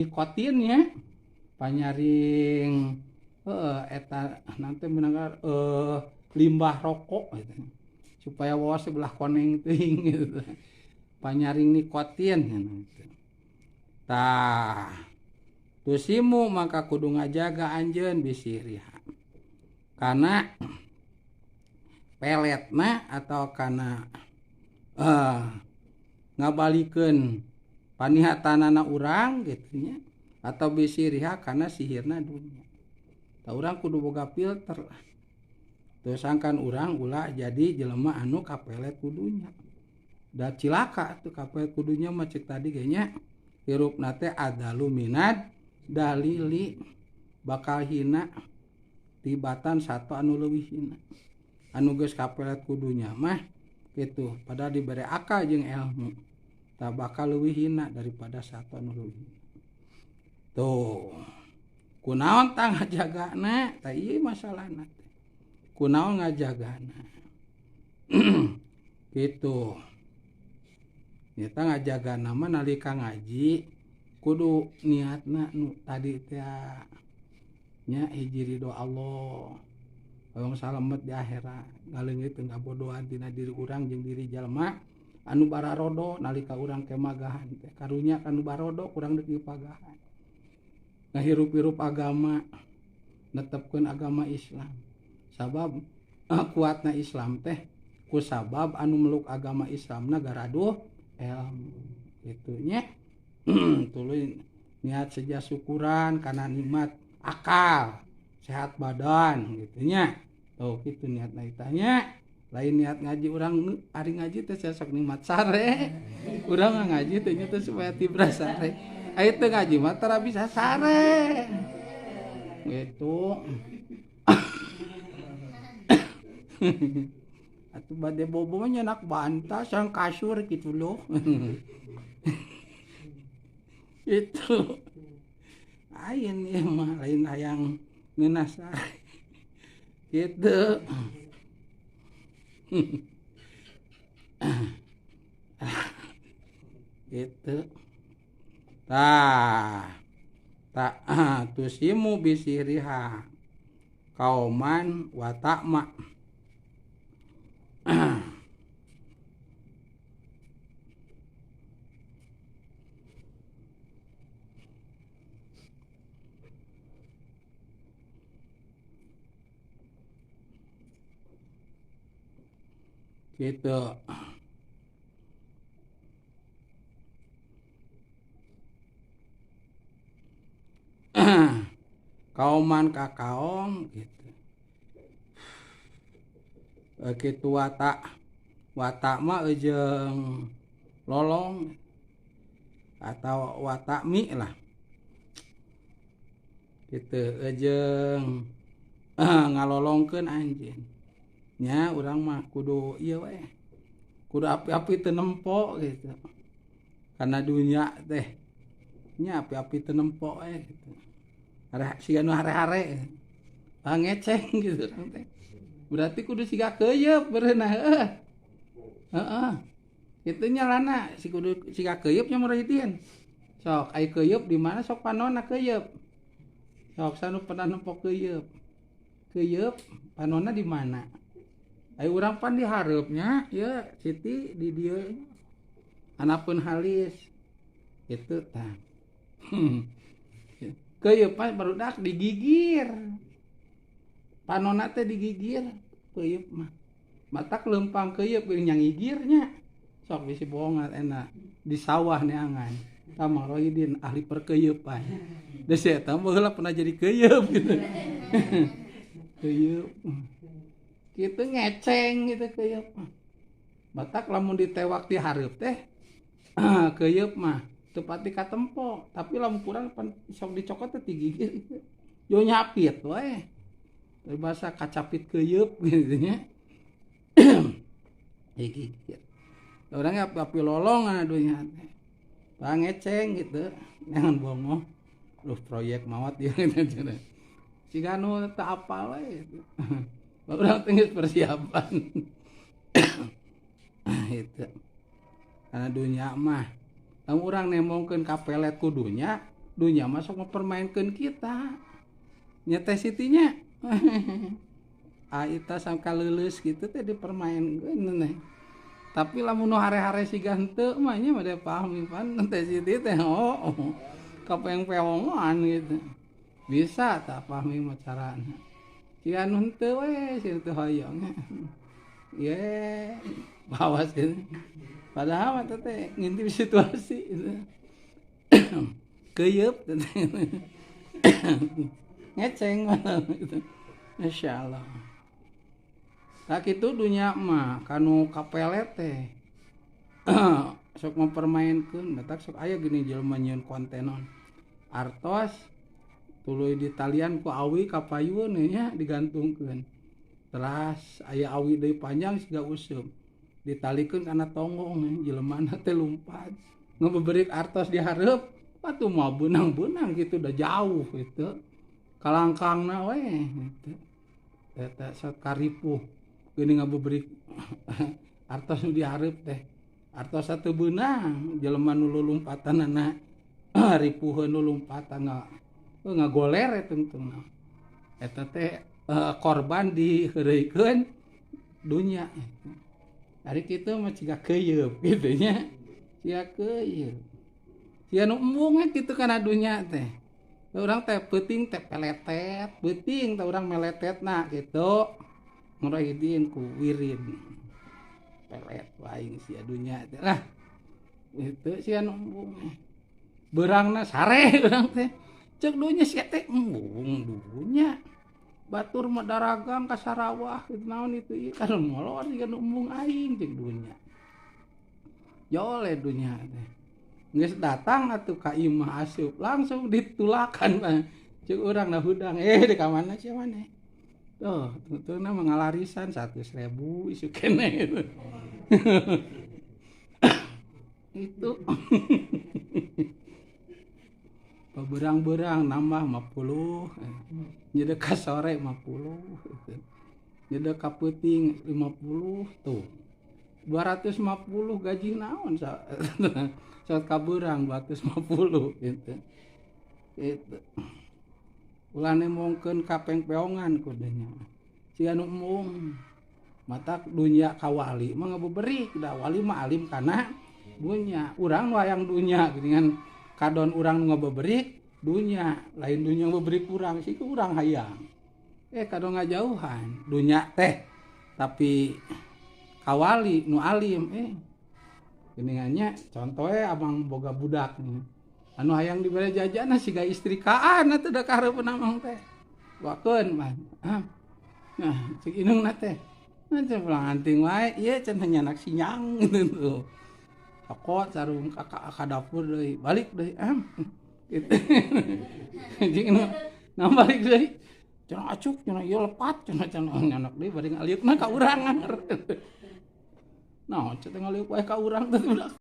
nikotinnya panyaring eta nanti mendengar limbah rokok gitu. Supaya wawas sebelah koneng teuing gitu. Panyaring nikotin gitu. Tah tusimu maka kudu ngajaga anjeun bisi riha. Karena peletna atau karena ngabalikeun panihatanana urang gitu nya atau bisi riha karena sihirna dunya. Tah urang kudu boga filter. Terus sangkan urang ulah jadi jelema anu kapelet kudunya. Da cilaka tuh kapelet kudunya mah cek tadi ge nya hirupna teh adalu minad dalili bakal hina tibatan satu anu leuwih hina. Anu geus kapelet kudunya mah gitu padahal diberi akal jeung ilmu tak bakal leuwih hina daripada satu anu leuwih hina. Tuh kunaon tah ngajagana tah ieu masalahna teh kunaon ngajagana gitu nyata ngajagana mah nalika ngaji kudu niatna nu tadi teh nya hiji ridho Allah hoyong salamet di akhirat ngaleungit ngabodohan dina diri urang jeung diri jalma anu bararodo nalika urang kemagahan teh karunya kanu barodo urang deuk dipagahan ngahirup-hirup agama netepkeun agama Islam sabab kuatna Islam teh ku sabab anu meluk agama Islamna garaduh ilmu kitu nya tuluy niat seja syukuran kana nikmat akal sehat badan gitu nya tuh kitu niatna itanya lain niat ngaji urang ari ngaji teh sok nikmat sare urang ngaji teh nya teh supaya tibra sare aya teh ngaji mah tara bisa sare gitu atuh bade bobo nya nak bantah sang kasur kitu loh itu ayeun ieu mah lain hayang ngeunas gitu gitu tah tusimu bisiriha kauman wa ta'ma gitu kauman ka kaum gitu kitu watak mah jeung lolong atau watakmi lah gitu jeung ngalolongkeun anjeun nya urang mah kudu ieu we kudu api-api teu nempo gitu karena dunya teh nya api-api teu nempo gitu siga nu hare-hare ngeceng gitu teh berarti kudu siga keuyeub beureuh heeh kitu nya lana si kudu siga keuyeub nya Muridin sok ai keuyeub di mana sok panonna keuyeub sok sanu pernah nempo keuyeub panonna di mana ai urang pan dihareupnya ya Siti di dieu anapeun halis kitu tah keuyeub pan barudak digigir panonna teh digigir keuyeub mah matak leumpang keuyeub nya ngigirnya sok bisi bohongan enak di sawah neangan Tamang Rohidin ahli perkeuyepan deus eta baheula pernah jadi keuyeub gitu keuyeub kitu ngeceng gitu keuyeub batak lamun ditewak di hareup teh keuyeub mah teu pati katempo tapi lamun kurang sok dicokot teh digigir yo nyapit we bahasa kacapit keuyeub gitu nya digigir urang api lolong adunya teh ngeceng gitu jangan bongo lu proyek mawat ieu gitu siga nu teu apal we gitu urang teh geus persiapan itu karena dunya mah lamun urang nemongkeun ka pelet kudunya dunya masuk mempermainkan kita nyata sitinya aita sangka lulus gitu teh dipermainkan nih tapi lamun nu hare-hare siga henteu mah nya mah paham pan teh siti teh kapeng-peongan gitu bisa tak pahami mah carana siga nu henteu we sing teu hoyong ye bawa sih padahal mah teh ngintip situasi gitu keuyeub ngeceng gitu. Masya Allah. Tak itu dunya mah kanu kapelet teh. Sok mempermainkan, batak sok aya gini jelema nyieun kontenon. Artos tuluy di talian ku awi kapayun nya digantungkeun. Teras aya awi deui panjang siga useup. Ditalikeun kana tonggong jelemana teh lumpat. Ngebeuberik artos di hareup, atuh mah beunang-beunang gitu udah jauh gitu. Kalangkangna we gitu. Eta sakaripuh geuning ngabeuberik artos nu dihareup teh. Artos satu beunang jelema nu lulumpatanana ripuheun nu lompatan ngagoler tungtungna. Eta teh korban diheureuykeun dunya. Ari kitu mah ciga keuyeub kitu nya. Ciga keuyeub. Sia nu embung kitu kana dunya teh. Urang teh peuting teh peletet, peuting teh urang meletetna gitu. Ngurahidin ku wirid. Pelet waing sia dunya teh. Lah itu sia nu embung. Beurangna sare urang teh. Ceuk dunya sia teh embung dunya. Batur mah daragang ka Sarawak kitu naon itu ieu kan molor jiga nu embung aing ceuk dunya. Jole dunya teh. Geus datang atuh ka imah asup langsung ditulakan ceuk urang na hudang di ka mana sia maneh. Tuh, tutuna mah ngalarisan 100.000 isu keneh itu. Itu. Paberang-berang nambah 50. Nyedek ka sore 50. Nyedek ka peuting 50 tuh. 250 gaji naon saat kaburang 250 gitu. Itu. Ulane mungkin kapeng peongan kudanya. Siga nu embung. Matak dunya kawali mah ngabeberik da wali mah alim kana dunya. Urang nu hayang dunya geuningan kadon urang nu ngabeberik dunya, lain dunya ngabeberik urang sih urang hayang. Kadon ngajauhan dunya teh tapi kawali nu alim geuningannya contohnya abang boga budak nih. Anu hayang dibere jajan siga istrikaan atuh da kahareupeun amang teh. Wakeun mah. Nah, cek inungna teh. Nanti pulang anting wae ieu cenah nyanak sinyang gitu. Pokok sarung ka dapur deui, balik deui. Gitu. Jeung nu balik deui. Cenah acuk cenah ieu lepat cenah nyanak deui bari ngaliukna ka urang. Naon cenah ngaliuk wae ka urang teh